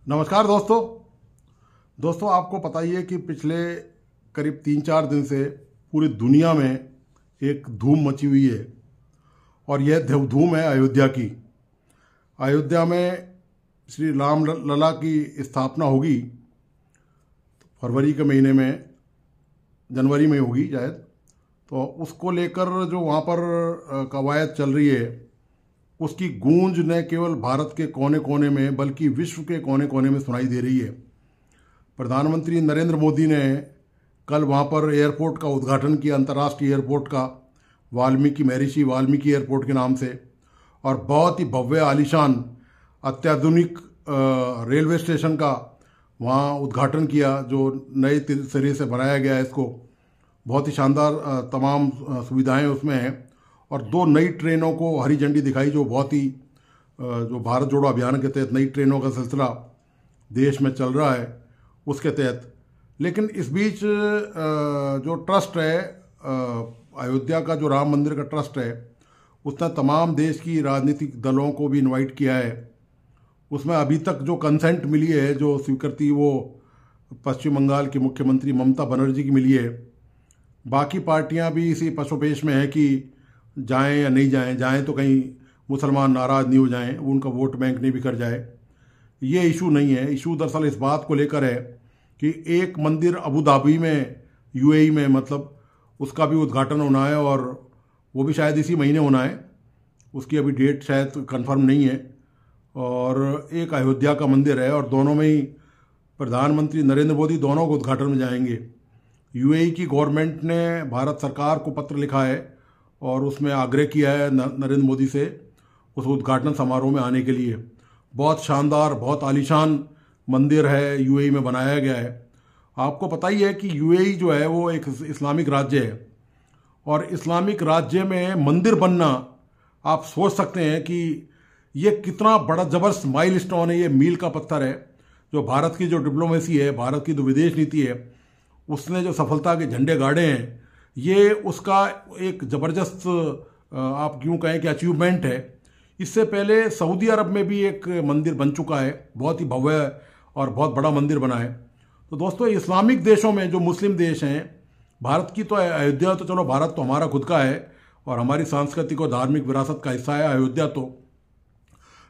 नमस्कार दोस्तों आपको पता ही है कि पिछले करीब 3-4 दिन से पूरी दुनिया में एक धूम मची हुई है और यह धूम है अयोध्या की। अयोध्या में श्री राम लला की स्थापना होगी फरवरी के महीने में, जनवरी में होगी शायद। तो उसको लेकर जो वहाँ पर कवायद चल रही है उसकी गूंज न केवल भारत के कोने कोने में बल्कि विश्व के कोने कोने में सुनाई दे रही है। प्रधानमंत्री नरेंद्र मोदी ने कल वहाँ पर एयरपोर्ट का उद्घाटन किया, अंतर्राष्ट्रीय एयरपोर्ट का, महर्षि वाल्मीकि एयरपोर्ट के नाम से, और बहुत ही भव्य आलीशान अत्याधुनिक रेलवे स्टेशन का वहाँ उद्घाटन किया जो नए सिरे से बनाया गया है। इसको बहुत ही शानदार तमाम सुविधाएं उसमें हैं और 2 नई ट्रेनों को हरी झंडी दिखाई जो बहुत ही जो भारत जोड़ो अभियान के तहत नई ट्रेनों का सिलसिला देश में चल रहा है उसके तहत। लेकिन इस बीच जो ट्रस्ट है अयोध्या का, जो राम मंदिर का ट्रस्ट है, उसने तमाम देश की राजनीतिक दलों को भी इनवाइट किया है। उसमें अभी तक जो कंसेंट मिली है, जो स्वीकृति, वो पश्चिम बंगाल की मुख्यमंत्री ममता बनर्जी की मिली है। बाकी पार्टियां भी इसी पशोपेश में है कि जाएं या नहीं जाएं तो कहीं मुसलमान नाराज़ नहीं हो जाएं, उनका वोट बैंक नहीं बिखर जाए। ये इशू नहीं है। इशू दरअसल इस बात को लेकर है कि एक मंदिर अबू धाबी में, यूएई में, मतलब उसका भी उद्घाटन होना है और वो भी शायद इसी महीने होना है। उसकी अभी डेट शायद कंफर्म नहीं है। और एक अयोध्या का मंदिर है और दोनों में ही प्रधानमंत्री नरेंद्र मोदी दोनों को उद्घाटन में जाएंगे। यूएई की गवर्नमेंट ने भारत सरकार को पत्र लिखा है और उसमें आग्रह किया है नरेंद्र मोदी से उस उद्घाटन समारोह में आने के लिए। बहुत शानदार, बहुत आलीशान मंदिर है, यूएई में बनाया गया है। आपको पता ही है कि यूएई जो है वो एक इस्लामिक राज्य है और इस्लामिक राज्य में मंदिर बनना, आप सोच सकते हैं कि ये कितना बड़ा ज़बरदस्त माइलस्टोन है। ये मील का पत्थर है जो भारत की जो डिप्लोमेसी है, भारत की जो विदेश नीति है, उसने जो सफलता के झंडे गाड़े हैं, ये उसका एक ज़बरदस्त आप क्यों कहें कि अचीवमेंट है। इससे पहले सऊदी अरब में भी एक मंदिर बन चुका है, बहुत ही भव्य और बहुत बड़ा मंदिर बना है। तो दोस्तों, इस्लामिक देशों में जो मुस्लिम देश हैं, भारत की तो अयोध्या तो चलो, भारत तो हमारा खुद का है और हमारी सांस्कृतिक और धार्मिक विरासत का हिस्सा है अयोध्या तो।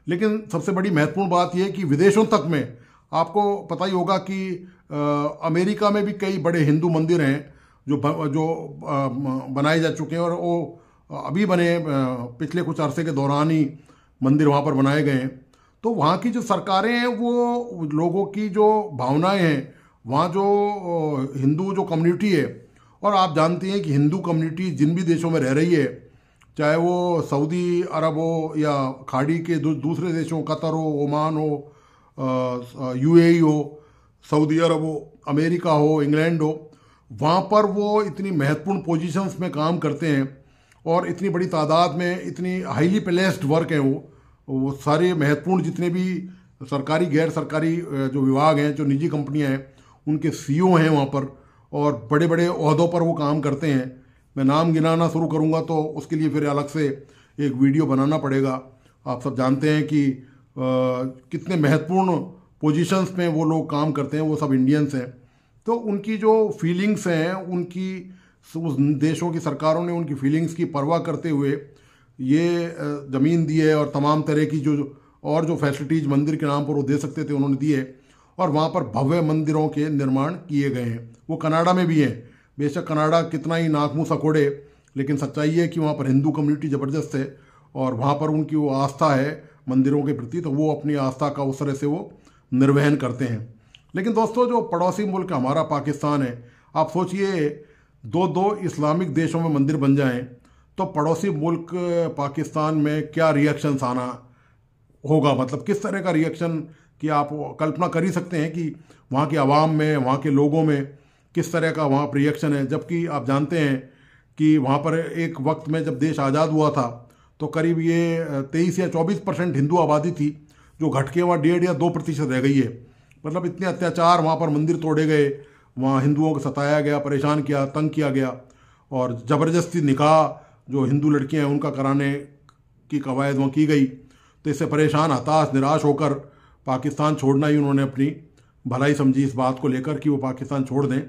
लेकिन सबसे बड़ी महत्वपूर्ण बात यह कि विदेशों तक में आपको पता ही होगा कि अमेरिका में भी कई बड़े हिंदू मंदिर हैं जो बनाए जा चुके हैं और वो अभी बने, पिछले कुछ अरसे के दौरान ही मंदिर वहाँ पर बनाए गए हैं। तो वहाँ की जो सरकारें हैं वो लोगों की जो भावनाएं हैं, वहाँ जो हिंदू जो कम्युनिटी है, और आप जानते हैं कि हिंदू कम्युनिटी जिन भी देशों में रह रही है, चाहे वो सऊदी अरब हो या खाड़ी के दूसरे देशों, कतर हो, ओमान हो, यूएई हो, सऊदी अरब हो, अमेरिका हो, इंग्लैंड हो, वहाँ पर वो इतनी महत्वपूर्ण पोजीशंस में काम करते हैं और इतनी बड़ी तादाद में, इतनी हाईली प्लेस्ड वर्क है वो सारे महत्वपूर्ण जितने भी सरकारी गैर सरकारी जो विभाग हैं, जो निजी कंपनियां हैं, उनके सीईओ हैं वहाँ पर और बड़े बड़े ओहदों पर वो काम करते हैं। मैं नाम गिनाना शुरू करूँगा तो उसके लिए फिर अलग से एक वीडियो बनाना पड़ेगा। आप सब जानते हैं कि कितने महत्वपूर्ण पोजीशंस में वो लोग काम करते हैं, वो सब इंडियंस हैं। तो उनकी जो फीलिंग्स हैं, उनकी उस देशों की सरकारों ने उनकी फीलिंग्स की परवाह करते हुए ये ज़मीन दी है और तमाम तरह की जो फैसिलिटीज़ मंदिर के नाम पर वो दे सकते थे उन्होंने दिए और वहाँ पर भव्य मंदिरों के निर्माण किए गए हैं। वो कनाडा में भी हैं। बेशक कनाडा कितना ही नाक मुँह सकोड़े, लेकिन सच्चाई है कि वहाँ पर हिंदू कम्युनिटी ज़बरदस्त है और वहाँ पर उनकी वो आस्था है मंदिरों के प्रति, तो वो अपनी आस्था का उस तरह से वो निर्वहन करते हैं। लेकिन दोस्तों, जो पड़ोसी मुल्क हमारा पाकिस्तान है, आप सोचिए 2 इस्लामिक देशों में मंदिर बन जाएं तो पड़ोसी मुल्क पाकिस्तान में क्या रिएक्शंस आना होगा, मतलब किस तरह का रिएक्शन कि आप कल्पना कर ही सकते हैं कि वहाँ की आवाम में, वहाँ के लोगों में किस तरह का वहाँ पर रिएक्शन है। जबकि आप जानते हैं कि वहाँ पर एक वक्त में जब देश आज़ाद हुआ था तो करीब ये 23 या 24% हिंदू आबादी थी, जो घट के वहाँ 1.5 या 2% रह गई है। मतलब इतने अत्याचार, वहाँ पर मंदिर तोड़े गए, वहाँ हिंदुओं को सताया गया, परेशान किया, तंग किया गया और ज़बरदस्ती निकाह जो हिंदू लड़कियां हैं उनका कराने की कवायद वहाँ की गई। तो इससे परेशान, हताश, निराश होकर पाकिस्तान छोड़ना ही उन्होंने अपनी भलाई समझी इस बात को लेकर कि वो पाकिस्तान छोड़ दें।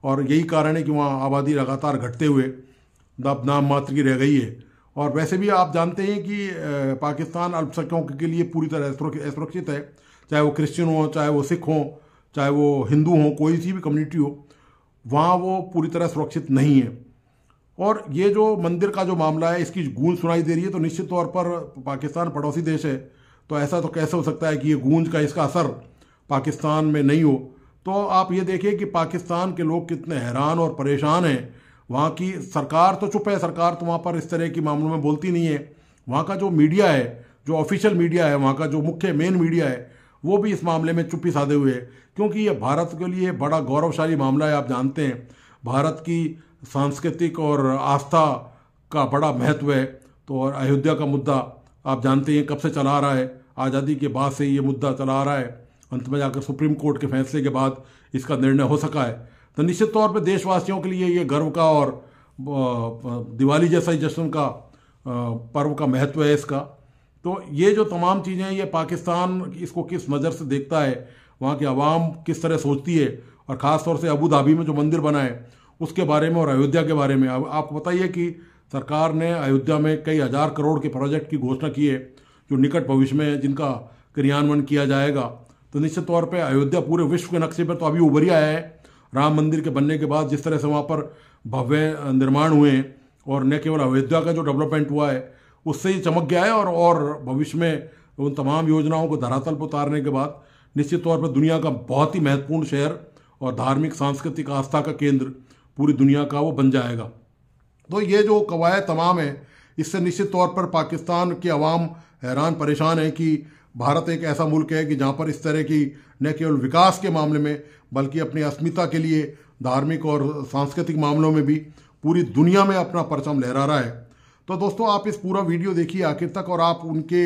और यही कारण है कि वहाँ आबादी लगातार घटते हुए नाम मात्र की रह गई है। और वैसे भी आप जानते हैं कि पाकिस्तान अल्पसंख्यकों के लिए पूरी तरह असुरक्षित है, चाहे वो क्रिश्चियन हो, चाहे वो सिख हों, चाहे वो हिंदू हों, कोई सी भी कम्युनिटी हो, वहाँ वो पूरी तरह सुरक्षित नहीं है। और ये जो मंदिर का जो मामला है, इसकी गूंज सुनाई दे रही है, तो निश्चित तौर पर पाकिस्तान पड़ोसी देश है, तो ऐसा तो कैसे हो सकता है कि ये गूंज का इसका असर पाकिस्तान में नहीं हो। तो आप ये देखिए कि पाकिस्तान के लोग कितने हैरान और परेशान हैं। वहाँ की सरकार तो चुप है, सरकार तो वहाँ पर इस तरह के मामलों में बोलती नहीं है। वहाँ का जो मीडिया है, जो ऑफिशियल मीडिया है, वहाँ का जो मुख्य मेन मीडिया है, वो भी इस मामले में चुप्पी साधे हुए है, क्योंकि ये भारत के लिए बड़ा गौरवशाली मामला है। आप जानते हैं भारत की सांस्कृतिक और आस्था का बड़ा महत्व है। तो और अयोध्या का मुद्दा आप जानते हैं कब से चला आ रहा है, आज़ादी के बाद से ये मुद्दा चला आ रहा है। अंत में जाकर सुप्रीम कोर्ट के फैसले के बाद इसका निर्णय हो सका है। तो निश्चित तौर पर देशवासियों के लिए ये गर्व का और दिवाली जैसा ही जश्न का पर्व का महत्व है इसका। तो ये जो तमाम चीज़ें, ये पाकिस्तान इसको किस नज़र से देखता है, वहाँ की आवाम किस तरह सोचती है, और ख़ास तौर से अबू धाबी में जो मंदिर बना है उसके बारे में और अयोध्या के बारे में। अब आपको बताइए कि सरकार ने अयोध्या में कई हज़ार करोड़ के प्रोजेक्ट की घोषणा की है, जो निकट भविष्य में जिनका क्रियान्वयन किया जाएगा। तो निश्चित तौर पर अयोध्या पूरे विश्व के नक्शे पर तो अभी उभर ही आया है। राम मंदिर के बनने के बाद जिस तरह से वहाँ पर भव्य निर्माण हुए हैं, और न केवल अयोध्या का जो डेवलपमेंट हुआ है उससे ही चमक गया है। और भविष्य में उन तमाम योजनाओं को धरातल पर उतारने के बाद निश्चित तौर पर दुनिया का बहुत ही महत्वपूर्ण शहर और धार्मिक सांस्कृतिक आस्था का केंद्र पूरी दुनिया का वो बन जाएगा। तो ये जो कवायद तमाम है, इससे निश्चित तौर पर पाकिस्तान की आवाम हैरान परेशान है कि भारत एक ऐसा मुल्क है कि जहाँ पर इस तरह की न केवल विकास के मामले में बल्कि अपनी अस्मिता के लिए धार्मिक और सांस्कृतिक मामलों में भी पूरी दुनिया में अपना परचम लहरा रहा है। तो दोस्तों, आप इस पूरा वीडियो देखिए आखिर तक, और आप उनके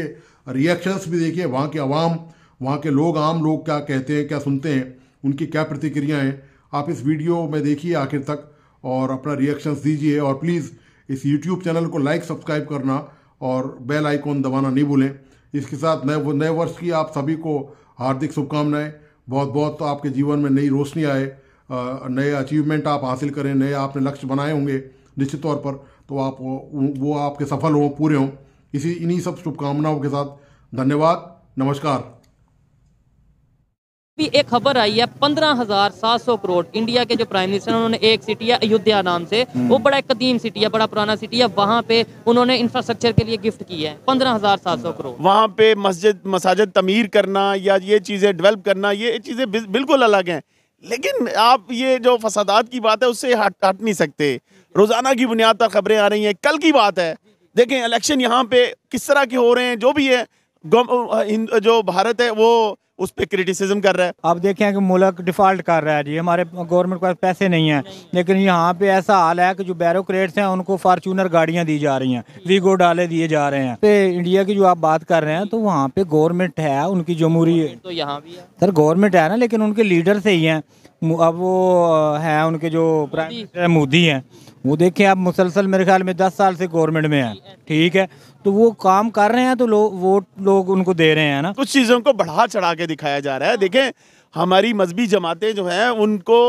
रिएक्शंस भी देखिए, वहाँ के अवाम, वहाँ के लोग, आम लोग क्या कहते हैं, क्या सुनते हैं, उनकी क्या प्रतिक्रिया हैं। आप इस वीडियो में देखिए आखिर तक और अपना रिएक्शंस दीजिए। और प्लीज़ इस यूट्यूब चैनल को लाइक, सब्सक्राइब करना और बेल आइकॉन दबाना नहीं भूलें। इसके साथ नए वर्ष की आप सभी को हार्दिक शुभकामनाएं। बहुत बहुत तो आपके जीवन में नई रोशनी आए, नए अचीवमेंट आप हासिल करें, नए आपने लक्ष्य बनाए होंगे निश्चित तौर पर, तो आप वो आपके सफल हों, पूरे हों। इन्हीं सब शुभकामनाओं के साथ धन्यवाद, नमस्कार। भी एक खबर आई है 15,700 करोड़ इंडिया के जो प्राइम मिनिस्टर उन्होंने एक सिटी है अयोध्या नाम से, वो बड़ा एक कदीम सिटी है, बड़ा पुराना सिटी है, वहाँ पे उन्होंने इंफ्रास्ट्रक्चर के लिए गिफ्ट की है 15,700 करोड़। वहाँ पे मसाजिद तमीर करना या ये चीज़ें डेवलप करना, ये चीज़ें बिल्कुल अलग हैं। लेकिन आप ये जो फसादात की बात है उससे हट नहीं सकते। रोजाना की बुनियाद पर खबरें आ रही हैं। कल की बात है, देखें इलेक्शन यहाँ पे किस तरह के हो रहे हैं, जो भी है जो भारत है वो उस पर क्रिटिसिज्म कर रहा है। आप देखें कि मुल्क डिफॉल्ट कर रहा है जी, हमारे गवर्नमेंट के पास पैसे नहीं हैं, लेकिन यहाँ पे ऐसा हाल है कि जो ब्यूरोक्रेट्स हैं उनको फॉर्च्यूनर गाड़ियाँ दी जा रही हैं, वीगो डाले दिए जा रहे हैं। पे इंडिया की जो आप बात कर रहे हैं, तो वहाँ पे गवर्नमेंट है, उनकी जमहूरी, तो यहाँ भी है सर गवर्नमेंट है ना, लेकिन उनके लीडर से ही हैं। अब वो हैं उनके जो प्राइम मिनिस्टर मोदी हैं, वो देखें आप मुसलसल मेरे ख्याल में 10 साल से गवर्नमेंट में है, ठीक है, तो वो काम कर रहे हैं, तो लोग उनको दे रहे हैं ना। कुछ चीज़ों को बढ़ा चढ़ा के दिखाया जा रहा है। देखें हमारी मजहबी जमातें जो हैं उनको,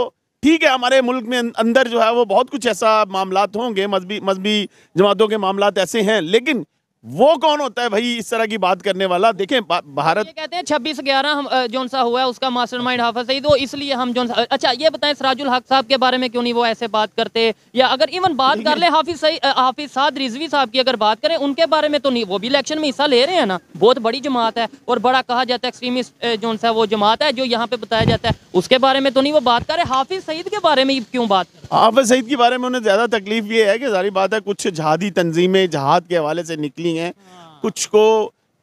ठीक है, हमारे मुल्क में अंदर जो है वो बहुत कुछ ऐसा मामलात होंगे, मजहबी जमातों के मामलात ऐसे हैं, लेकिन वो कौन होता है भाई इस तरह की बात करने वाला। देखें भारत ये कहते हैं 26/11 हम जोन सा हुआ है उसका मास्टरमाइंड हाफिज सईद, तो इसलिए हम जोन सा। अच्छा ये बताएं सिराजुल हक साहब के बारे में क्यों नहीं वो ऐसे बात करते, या अगर इवन बात कर ले हाफिज साद रिजवी साहब की अगर बात करें उनके बारे में, तो नहीं, वो भी इलेक्शन में हिस्सा ले रहे हैं ना, बहुत बड़ी जमात है और बड़ा कहा जाता है एक्सट्रीमिस्ट जोन सा वो जमात है जो यहाँ पे बताया जाता है, उसके बारे में तो नहीं वो बात कर रहे। हाफिज सईद के बारे में क्यों बात, हाफिज सईद के बारे में उन्हें ज्यादा तकलीफ ये है कि सारी बात है कुछ जहादी तंजीमें जहाद के हवाले से निकली हैं, कुछ को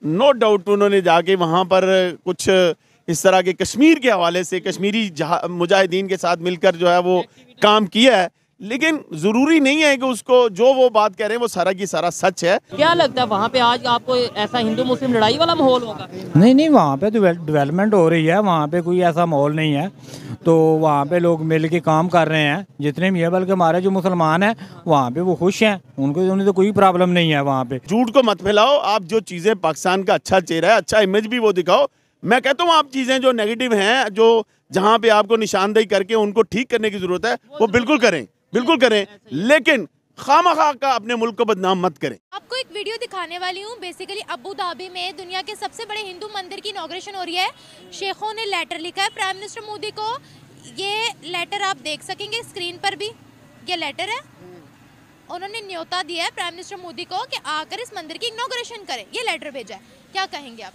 नो डाउट उन्होंने जाके वहाँ पर कुछ इस तरह के कश्मीर के हवाले से कश्मीरी मुजाहिदीन के साथ मिलकर जो है वो काम किया है, लेकिन जरूरी नहीं है कि उसको जो वो बात कह रहे हैं वो सारा की सारा सच है। क्या लगता है वहाँ पे आज आपको ऐसा हिंदू मुस्लिम लड़ाई वाला माहौल होगा? नहीं, वहाँ पे तो डेवलपमेंट हो रही है, वहाँ पे कोई ऐसा माहौल नहीं है, तो वहाँ पे लोग मिल के काम कर रहे हैं जितने भी है, बल्कि हमारे जो मुसलमान हैं वहाँ पे वो खुश हैं, उन्हें तो कोई प्रॉब्लम नहीं है वहाँ पे। झूठ को मत फैलाओ, आप जो चीज़ें पाकिस्तान का अच्छा चेहरा है, अच्छा इमेज भी वो दिखाओ, मैं कहता हूँ आप चीज़ें जो नेगेटिव हैं, जो जहाँ पे आपको निशानदेही करके उनको ठीक करने की ज़रूरत है, वो बिल्कुल करें, बिल्कुल करें, लेकिन खामखा का अपने मुल्क को बदनाम मत करें। आपको एक वीडियो दिखाने वाली हूँ। बेसिकली अबू धाबी में दुनिया के सबसे बड़े हिंदू मंदिर की इनॉग्रेशन हो रही है। शेखों ने लेटर लिखा है प्राइम मिनिस्टर मोदी को। ये लेटर आप देख सकेंगे स्क्रीन पर भी, ये लेटर है। उन्होंने न्योता दिया है प्राइम मिनिस्टर मोदी को कि आकर इस मंदिर की इनॉग्रेशन करें। ये लेटर भेजा है, क्या कहेंगे आप?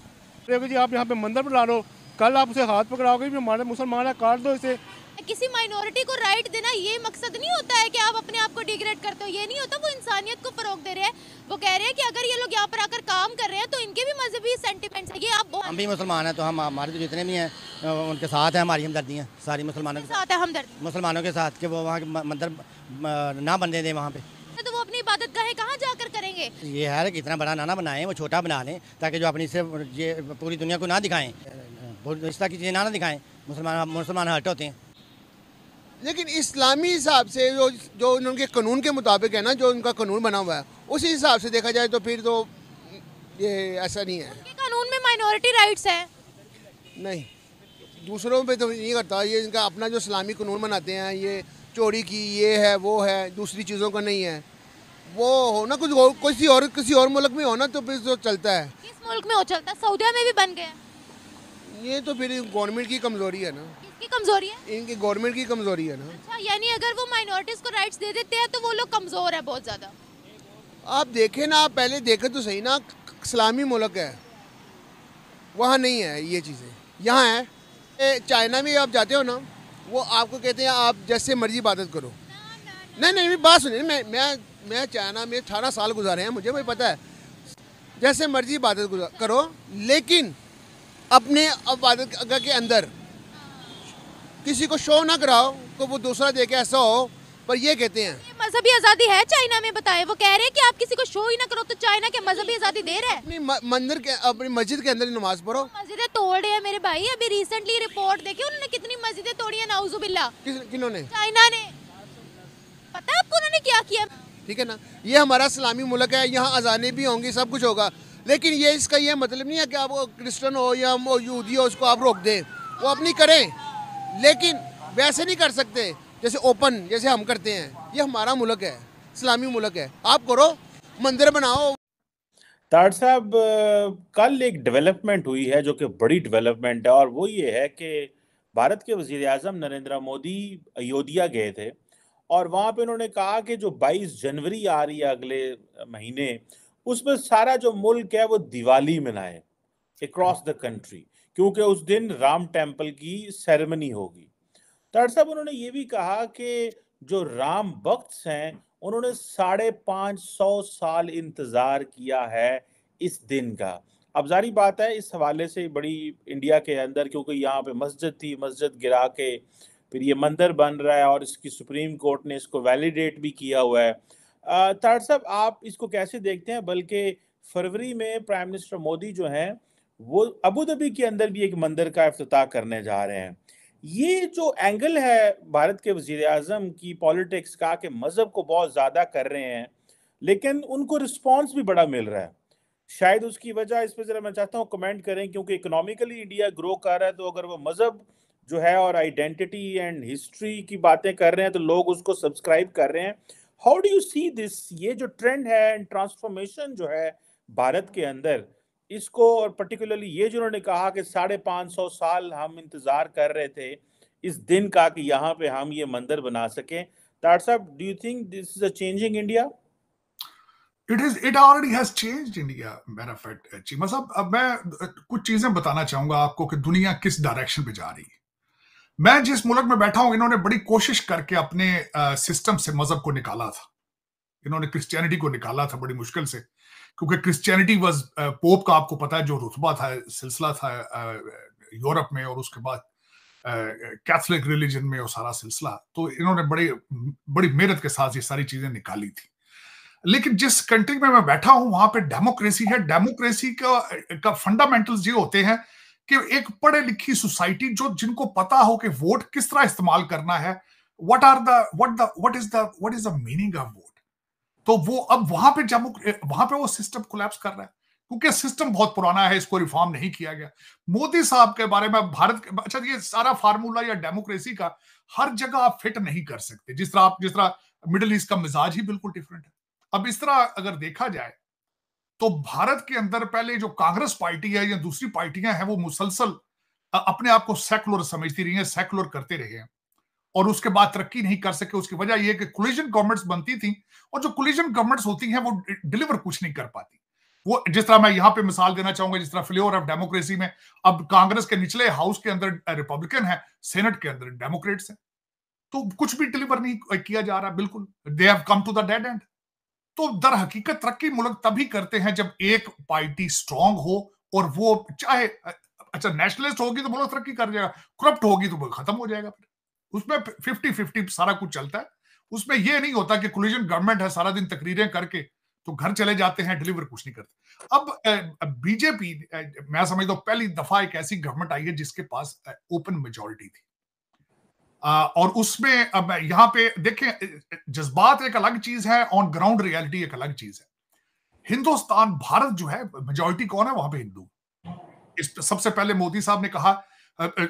देखो जी, आप यहाँ पे मंदिर बना लो, कल आप उसे हाथ पकड़ाओगे भी हमारे मुसलमान है, काट दो इसे। किसी माइनॉरिटी को राइट देना ये मकसद नहीं होता है कि आप अपने आप को डिग्रेड करते हो, ये नहीं होता। वो इंसानियत को फरोग दे रहे हैं। वो कह रहे हैं कि अगर ये लोग यहाँ पर आकर काम कर रहे हैं तो इनके भी मजहबी सेंटिमेंट्स है। ये आप हम भी मुसलमान हैं तो हम हमारे तो जितने भी हैं उनके साथ हैं, हमारी हमदर्दियाँ सारी मुसलमानों के साथ है हमदर्द मुसलमानों के साथ, कि वो वहाँ के मंदिर ना बनने दें वहाँ पे। तो वो अपनी इबादत गाहें कहाँ जाकर करेंगे? ये है कि इतना बड़ा ना बनाएं, वो छोटा बना लें ताकि जो अपनी से ये पूरी दुनिया को ना दिखाएं, इस तरह की चीज़ें ना दिखाएं। मुसलमान हर्ट होते हैं। लेकिन इस्लामी हिसाब से जो उनके कानून के मुताबिक है ना, जो उनका कानून बना हुआ है, उसी हिसाब से देखा जाए तो फिर तो ये ऐसा नहीं है। उनके कानून में माइनॉरिटी राइट्स है। नहीं, दूसरों पे तो नहीं करता। ये इनका अपना जो इस्लामी कानून बनाते हैं, ये चोरी की ये है वो है, दूसरी चीज़ों का नहीं है। वो हो ना कुछ किसी और मुल्क में हो ना तो फिर तो चलता है। किस मुल्क में हो चलता है? सऊदीया में भी बन गया। ये तो फिर गवर्नमेंट की कमज़ोरी है ना। किसकी कमजोरी है? इनकी गवर्नमेंट की कमज़ोरी है ना। अच्छा, यानी अगर वो माइनॉरिटीज को राइट्स दे देते हैं तो वो लोग कमजोर है बहुत ज्यादा। आप देखें ना, आप पहले देखें तो सही ना, इस्लामी मुल्क है, वहाँ नहीं है ये चीज़ें, यहाँ है। चाइना में आप जाते हो ना, वो आपको कहते हैं आप जैसे मर्जी इबादत करो। नहीं बात सुनिए, मैं चाइना में 18 साल गुजारे हैं, मुझे पता है। जैसे मर्जी इबादत करो, लेकिन अपने इबादत के अंदर किसी को शो ना कराओ तो वो दूसरा देखे ऐसा हो। पर ये कहते हैं ये मजहबी आज़ादी है चाइना में, बताए। वो कह रहे हैं कि आप किसी को शो ही ना करो, तो चाइना के मजहबी आज़ादी दे रहा है। अपनी मंदिर के अपनी मस्जिद के अंदर ही नमाज पढ़ो। मस्जिदें तोड़ रहे हैं मेरे भाई। अभी रिसेंटली रिपोर्ट देखी उन्होंने, कितनी मस्जिदें तोड़ी है नाउजुबिल्ला। किन्होंने? चाइना ने। पता है आपको उन्होंने क्या किया? ठीक है ना, ये हमारा इस्लामी मुल्क है, यहाँ अजानें भी होंगी, सब कुछ होगा। लेकिन ये इसका ये मतलब नहीं है कि आप क्रिश्चियन हो या यहूदी हो उसको आप रोक दें। वो अपनी करें, लेकिन वैसे नहीं कर सकते जैसे ओपन जैसे हम करते हैं। ये हमारा मुल्क है, इस्लामी मुल्क है, आप करो, मंदिर बनाओ। ताड़ साहब, कल एक डेवलपमेंट हुई है जो कि बड़ी डेवलपमेंट है, और वो ये है कि भारत के वजीर आज़म नरेंद्र मोदी अयोध्या गए थे और वहाँ पे उन्होंने कहा कि जो 22 जनवरी आ रही है अगले महीने, उसमें सारा जो मुल्क है वो दिवाली मनाए अक्रॉस द कंट्री, क्योंकि उस दिन राम टेम्पल की सेरेमनी होगी। ताड़ साहब, उन्होंने ये भी कहा कि जो राम भक्त हैं उन्होंने 550 साल इंतजार किया है इस दिन का। अब जारी बात है, इस हवाले से बड़ी इंडिया के अंदर, क्योंकि यहाँ पे मस्जिद थी, मस्जिद गिरा के फिर ये मंदिर बन रहा है और इसकी सुप्रीम कोर्ट ने इसको वैलिडेट भी किया हुआ है। ताड़ साहब, आप इसको कैसे देखते हैं? बल्कि फरवरी में प्राइम मिनिस्टर मोदी जो हैं वो अबू धाबी के अंदर भी एक मंदिर का इफ्तिताह करने जा रहे हैं। ये जो एंगल है भारत के वजीर आज़म की पॉलिटिक्स का कि मजहब को बहुत ज़्यादा कर रहे हैं, लेकिन उनको रिस्पॉन्स भी बड़ा मिल रहा है, शायद उसकी वजह, इस पर ज़रा मैं चाहता हूँ कमेंट करें, क्योंकि इकोनॉमिकली इंडिया ग्रो कर रहा है, तो अगर वो मजहब जो है और आइडेंटिटी एंड हिस्ट्री की बातें कर रहे हैं तो लोग उसको सब्सक्राइब कर रहे हैं। How do you see this, ये जो ट्रेंड है एंड ट्रांसफॉर्मेशन जो है भारत के अंदर, इसको, और पर्टिकुलरली ये जो उन्होंने कहा कि 550 साल हम इंतजार कर रहे थे इस दिन का कि यहाँ पे हम ये मंदिर बना सकें। ताड़ साहब, do you think this is a changing India? It already has changed India, मेरा फैक्ट चीमा साहब। अब मैं कुछ चीजें बताना चाहूंगा आपको कि दुनिया किस डायरेक्शन पे जा रही है। मैं जिस मुल्क में बैठा हूं, इन्होंने बड़ी कोशिश करके अपने सिस्टम से मजहब को निकाला था। इन्होंने क्रिश्चियनिटी को निकाला था बड़ी मुश्किल से, क्योंकि क्रिश्चियनिटी वाज पोप का, आपको पता है, जो रुतबा था, सिलसिला था यूरोप में, और उसके बाद कैथोलिक रिलीजन में वो सारा सिलसिला। तो इन्होंने बड़ी मेहनत के साथ ये सारी चीजें निकाली थी। लेकिन जिस कंट्री में मैं बैठा हूं वहां पे डेमोक्रेसी है। डेमोक्रेसी का फंडामेंटल्स ये होते हैं कि एक पढ़े लिखी सोसाइटी जिनको पता हो कि वोट किस तरह इस्तेमाल करना है, what is the meaning of vote. तो वो अब वहां पे वो सिस्टम कोलैप्स कर रहा है। क्योंकि सिस्टम बहुत पुराना है, इसको रिफॉर्म नहीं किया गया। मोदी साहब के बारे में भारत अच्छा, ये सारा फार्मूला या डेमोक्रेसी का हर जगह आप फिट नहीं कर सकते। जिस तरह मिडिल ईस्ट का मिजाज ही बिल्कुल डिफरेंट है। अब इस तरह अगर देखा जाए तो भारत के अंदर पहले जो कांग्रेस पार्टी है या दूसरी पार्टियां हैं वो मुसलसल अपने आप को सेकुलर समझती रही हैं, सेकुलर करते रहे हैं और उसके बाद तरक्की नहीं कर सके। उसकी वजह यह कि कोलिजन गवर्नमेंट्स बनती थी और जो कोलिजन गवर्नमेंट्स होती हैं वो डिलीवर कुछ नहीं कर पाती। वो जिस तरह मैं यहां पे मिसाल देना चाहूंगा, जिस तरह फ्लेवर ऑफ डेमोक्रेसी में अब कांग्रेस के निचले हाउस के अंदर रिपब्लिकन है, सेनेट के अंदर डेमोक्रेट्स हैं, तो कुछ भी डिलीवर नहीं किया जा रहा। बिल्कुल they have come to the dead end. तो दर हकीकत तरक्की मुल्क तभी करते हैं जब एक पार्टी स्ट्रांग हो और वो चाहे अच्छा नेशनलिस्ट होगी तो मुल्क तरक्की कर जाएगा, करप्ट होगी तो वो खत्म हो जाएगा। फिर उसमें 50-50 सारा कुछ चलता है। उसमें यह नहीं होता कि कोलिजन गवर्नमेंट है, सारा दिन तकरीरें करके तो घर चले जाते हैं, डिलीवर कुछ नहीं करते। अब बीजेपी मैं समझता हूं पहली दफा एक ऐसी गवर्नमेंट आई है जिसके पास ओपन मेजोरिटी थी और उसमें अब यहां पे देखें, जज्बात एक अलग चीज है, ऑन ग्राउंड रियलिटी एक अलग चीज है। हिंदुस्तान भारत जो है मेजोरिटी कौन है वहां पे? हिंदू। इस सबसे पहले मोदी साहब ने कहा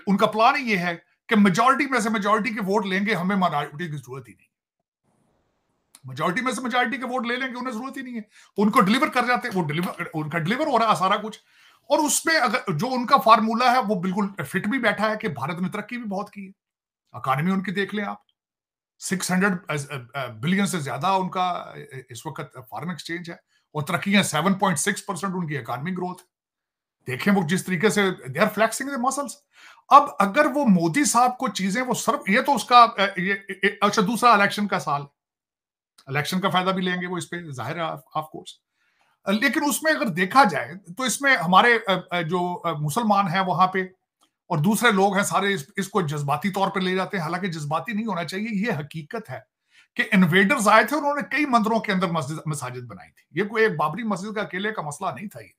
उनका प्लान ही ये है कि मेजोरिटी में से मेजोरिटी के वोट लेंगे, हमें माइनॉरिटी की जरूरत ही नहीं। मेजोरिटी में से मेजोरिटी के वोट ले लेंगे, उन्हें जरूरत ही नहीं है, उनको डिलीवर कर जाते हैं, उनका डिलीवर हो रहा है सारा कुछ। और उसमें अगर जो उनका फार्मूला है वो बिल्कुल फिट भी बैठा है कि भारत ने तरक्की भी बहुत की है। इकॉनमी उनकी देख लें आप, 600 बिलियन से ज्यादा उनका इस वक्त फॉरेन एक्सचेंज है और तरक्की 7.6% उनकी इकॉनमी ग्रोथ। देखें वो जिस तरीके से they are flexing the muscles. अब अगर वो मोदी साहब को चीजें वो सिर्फ ये तो उसका अच्छा दूसरा इलेक्शन का साल, इलेक्शन का फायदा भी लेंगे वो इस पे, जाहिर है ऑफ कोर्स। लेकिन उसमें अगर देखा जाए तो इसमें हमारे जो मुसलमान हैं वहां पे और दूसरे लोग हैं सारे इसको जज्बाती तौर पर ले जाते हैं, हालांकि जज्बाती नहीं होना चाहिए। ये हकीकत है कि इन्वेडर्स आए थे, उन्होंने कई मंदिरों के अंदर मसाजिद बनाई थी। ये कोई एक बाबरी मस्जिद का अकेले का मसला नहीं था, ये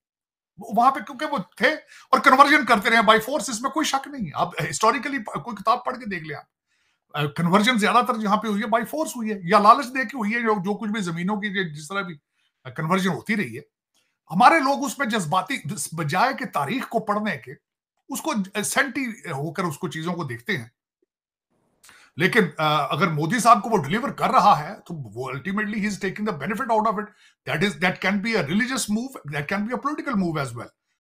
वहां पे क्योंकि वो थे और कन्वर्जन करते रहे बाय फोर्स, इसमें कोई शक नहीं है। आप हिस्टोरिकली कोई किताब पढ़ के देख ले, आप कन्वर्जन ज्यादातर जहां पे हुई है बाय फोर्स हुई है या लालच दे के हुई है। जो कुछ भी जमीनों की जिस तरह भी कन्वर्जन होती रही है, हमारे लोग उसमें जज्बाती बजाय के तारीख को पढ़ने के उसको सेंटी होकर उसको चीजों को देखते हैं। लेकिन अगर मोदी साहब को वो डिलीवर कर रहा है तो वो अल्टीमेटली ही is taking the benefit out of it. That can be a religious move, that can be a political move as well.